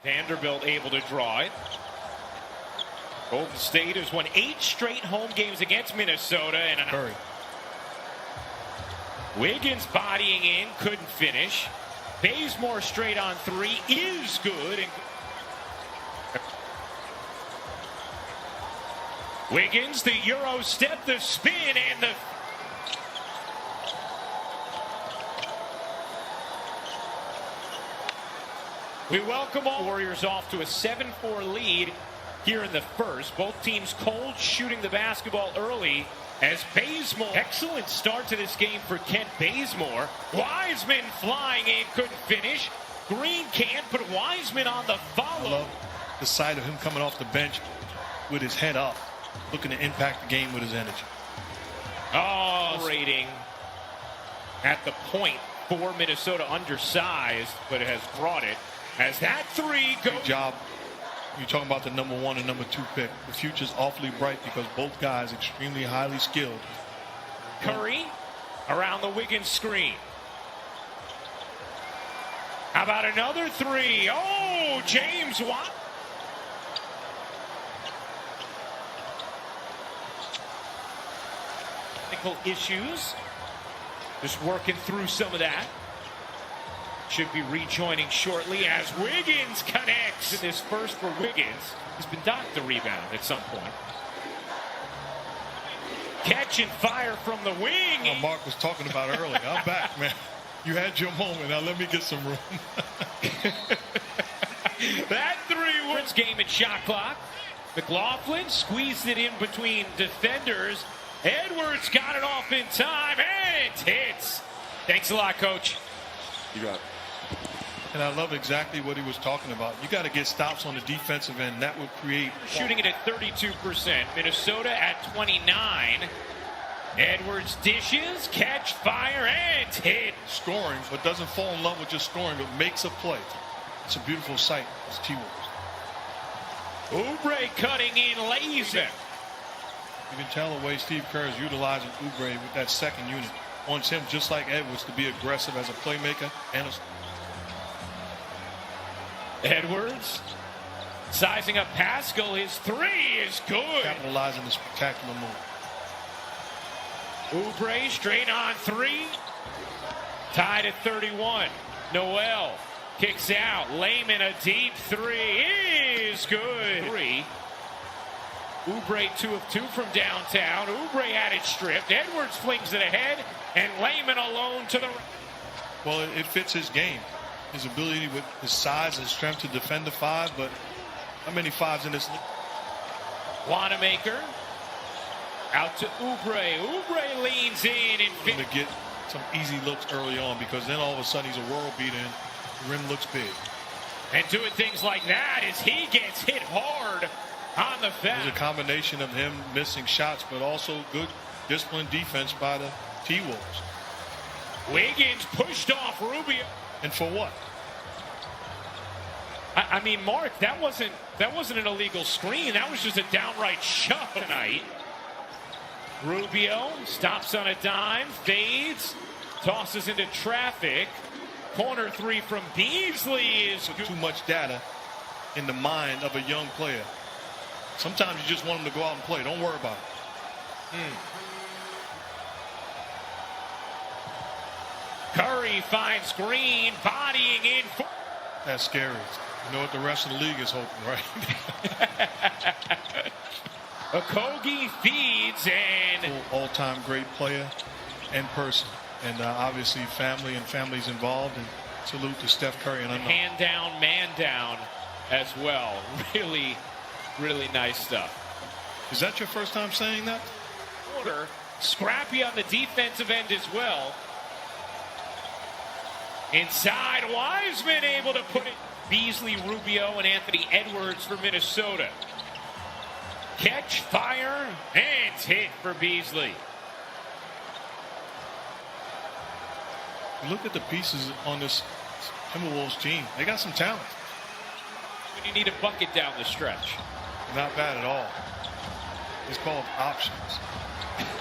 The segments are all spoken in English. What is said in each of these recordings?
Vanderbilt able to draw it. Golden State has won 8 straight home games against Minnesota. And Curry. Wiggins bodying in, couldn't finish. Bazemore straight on 3 is good. And Wiggins, the Euro step, the spin, and the... We welcome all Warriors off to a 7-4 lead here in the first. Both teams cold shooting the basketball early as Bazemore. Excellent start to this game for Kent Bazemore. Wiseman flying in, couldn't finish. Green can't, but Wiseman on the follow. I love the sight of him coming off the bench with his head up, looking to impact the game with his energy. Oh, rating at the point for Minnesota, undersized, but it has brought it. As that 3 goes. Good job. You're talking about the number 1 and number 2 pick. The future's awfully bright because both guys extremely highly skilled. Curry around the Wiggins screen. How about another 3? Oh, James Watt. Technical issues. Just working through some of that. Should be rejoining shortly as Wiggins connects. In this first for Wiggins. He's been docked the rebound at some point. Catch and fire from the wing. Oh, Mark was talking about earlier. I'm back, man. You had your moment. Now let me get some room. That 3 wins game and shot clock. McLaughlin squeezed it in between defenders. Edwards got it off in time and it hits. Thanks a lot, Coach. You got it. And I love exactly what he was talking about. You got to get stops on the defensive end. That would create. Shooting it at 32%. Minnesota at 29. Edwards dishes, catch, fire, and hit. Scoring, but doesn't fall in love with just scoring, but makes a play. It's a beautiful sight. It's T-Wolves. Oubre cutting in, lays it. You can tell the way Steve Kerr is utilizing Oubre with that second unit. Wants him, just like Edwards, to be aggressive as a playmaker and a... Edwards sizing up Pascal. His 3 is good. Capitalizing the spectacular move. Oubre straight on 3. Tied at 31. Noel kicks out. Layman a deep 3 is good. 3. Oubre 2 of 2 from downtown. Oubre had it stripped. Edwards flings it ahead, and Layman alone to the right. Well, it fits his game. His ability with his size and strength to defend the 5, but how many 5s in this league? Wanamaker out to Oubre. Oubre leans in and to get some easy looks early on, because then all of a sudden he's a world beater and the rim looks big. And doing things like that as he gets hit hard on the foul. There's a combination of him missing shots, but also good disciplined defense by the T-Wolves. Wiggins pushed off Rubio. And for what? I mean, Mark, that wasn't an illegal screen. That was just a downright shove tonight. Rubio stops on a dime, fades, tosses into traffic. Corner 3 from Beasley is good. Too much data in the mind of a young player. Sometimes you just want him to go out and play. Don't worry about it. Curry finds Green, bodying in. That's scary. You know what the rest of the league is hoping, right? Okogie feeds and all-time great player and person, and obviously family and families involved. And salute to Steph Curry and hand down, man down as well. Really, really nice stuff. Is that your first time saying that? Order scrappy on the defensive end as well. Inside, Wiseman able to put it. Beasley, Rubio, and Anthony Edwards for Minnesota. Catch, fire, and hit for Beasley. Look at the pieces on this Timberwolves team. They got some talent. When you need a bucket down the stretch. Not bad at all. It's called options.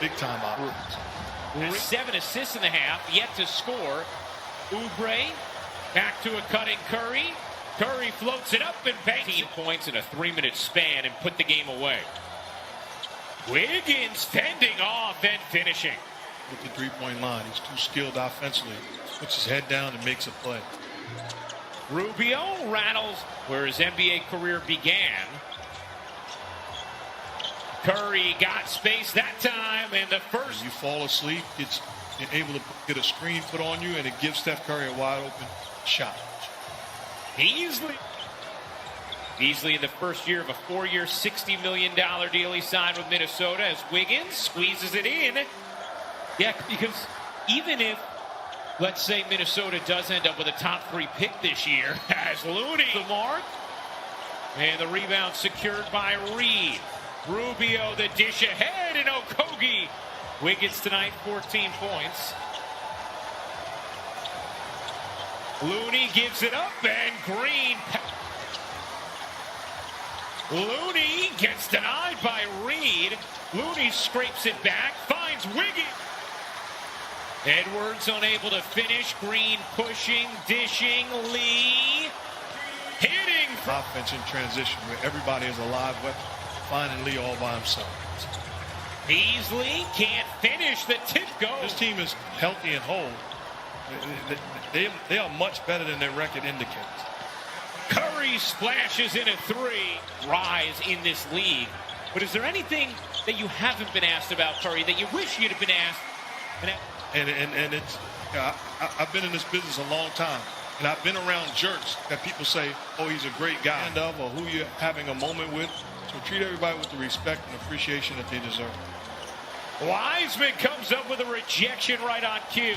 Big time options. 7 assists in the half, yet to score. Oubre back to a cutting Curry. Curry floats it up and banks 18 points in a 3-minute span and put the game away. Wiggins fending off and finishing. With the three-point line, he's too skilled offensively. Puts his head down and makes a play. Rubio rattles where his NBA career began. Curry got space that time, and the first. You fall asleep, you're able to get a screen put on you, and it gives Steph Curry a wide open shot. Beasley in the first year of a 4-year, $60 million deal he signed with Minnesota as Wiggins squeezes it in. Yeah, because even if, let's say, Minnesota does end up with a top 3 pick this year, as Looney the mark, and the rebound secured by Reed. Rubio the dish ahead, and Okogie. Wiggins tonight, 14 points. Looney gives it up, and Green. Looney gets denied by Reed. Looney scrapes it back, finds Wiggins. Edwards unable to finish. Green pushing, dishing. Lee hitting. Offense in transition where everybody is a live weapon. Finding Lee all by himself. Beasley can't finish. The tip goes. This team is healthy and whole. They are much better than their record indicates. Curry splashes in a 3. Rise in this league. But is there anything that you haven't been asked about Curry that you wish you'd have been asked? And it's, I've been in this business a long time, and I've been around jerks that people say, oh, he's a great guy, or who you're having a moment with. So treat everybody with the respect and appreciation that they deserve. Wiseman comes up with a rejection right on cue.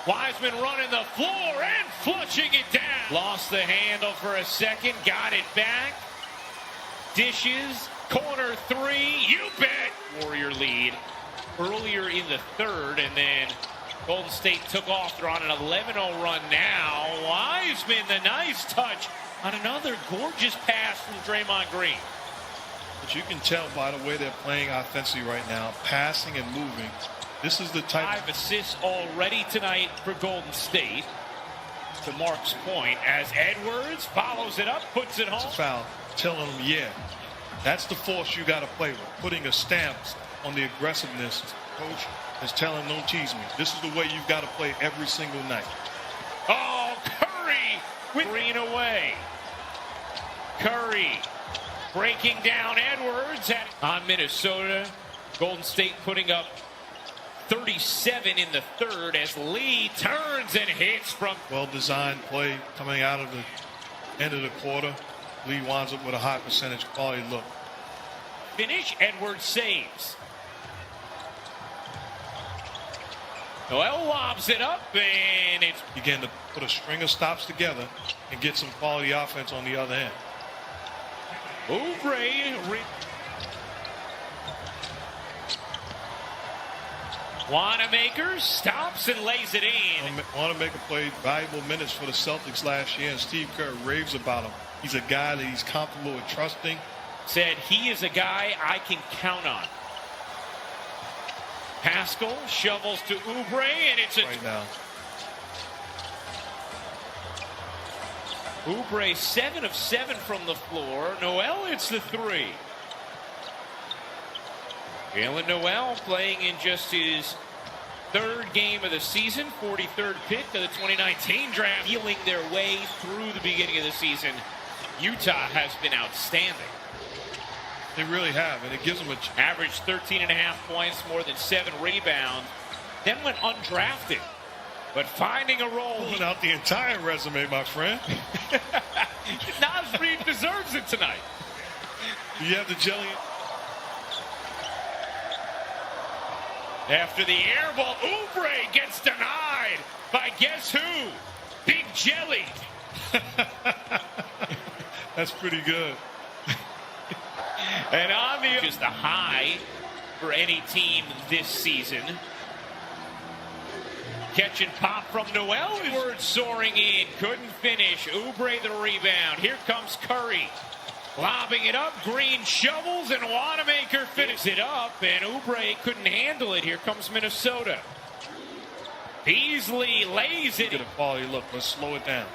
Wiseman running the floor and flushing it down. Lost the handle for a second, got it back. Dishes, corner 3, you bet. Warrior lead earlier in the 3rd, and then Golden State took off. They're on an 11-0 run now. Wiseman, the nice touch on another gorgeous pass from Draymond Green. But you can tell by the way they're playing offensively right now, passing and moving. This is the type. 5 assists already tonight for Golden State. To Mark's point, as Edwards follows it up, puts it home. It's a foul, telling them, yeah, that's the force you got to play with. Putting a stamp on the aggressiveness. Coach is telling them, don't tease me. This is the way you've got to play every single night. Oh, Curry with Green away. Curry breaking down Edwards on Minnesota. Golden State putting up 37 in the 3rd as Lee turns and hits from. Well-designed play coming out of the end of the quarter. Lee winds up with a high percentage quality look. Finish, Edwards saves. Noel lobs it up, and it's. Begin to put a string of stops together and get some quality offense on the other end. Oubre. Wanamaker stops and lays it in. Wanamaker played valuable minutes for the Celtics last year, and Steve Kerr raves about him. He's a guy that he's comfortable with trusting. Said he is a guy I can count on. Pascal shovels to Oubre, and it's a. Right now. Oubre 7 of 7 from the floor. Noel hits the 3. Jalen Noel playing in just his 3rd game of the season, 43rd pick of the 2019 draft. Healing their way through the beginning of the season. Utah has been outstanding. They really have, and it gives them a average 13.5 points, more than 7 rebounds. Then went undrafted, but finding a role. Pulling out the entire resume, my friend. Naz Reid deserves it tonight. You have the jelly. After the air ball, Oubre gets denied by guess who? Big Jelly. That's pretty good. And on the is the high for any team this season. Catch and pop from Noel. Edwards soaring in, couldn't finish. Oubre the rebound. Here comes Curry. Lobbing it up, Green shovels, and Wanamaker finishes it up, and Oubre couldn't handle it. Here comes Minnesota. Beasley lays it. Get a quality look. Let's slow it down.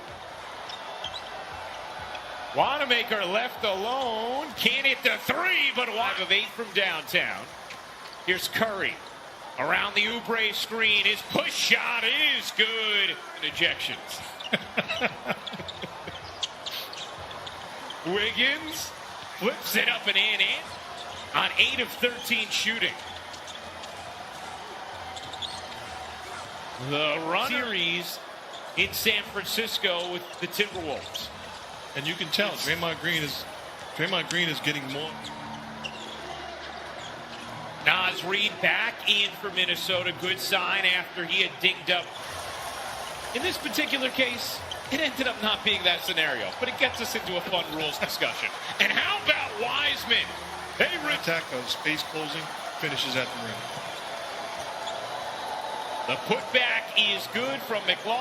Wanamaker left alone. Can't hit the three, but 1 of 8 from downtown. Here's Curry. Around the Oubre screen. His push shot is good. And ejections. Wiggins flips it up and in on 8 of 13 shooting. The run series in San Francisco with the Timberwolves. And you can tell Draymond Green is getting more. Naz Reid back in for Minnesota. Good sign after he had dinged up. In this particular case, it ended up not being that scenario, but it gets us into a fun rules discussion. And how about Wiseman? Hey, attack of space closing finishes at the rim. The putback is good from McLaughlin.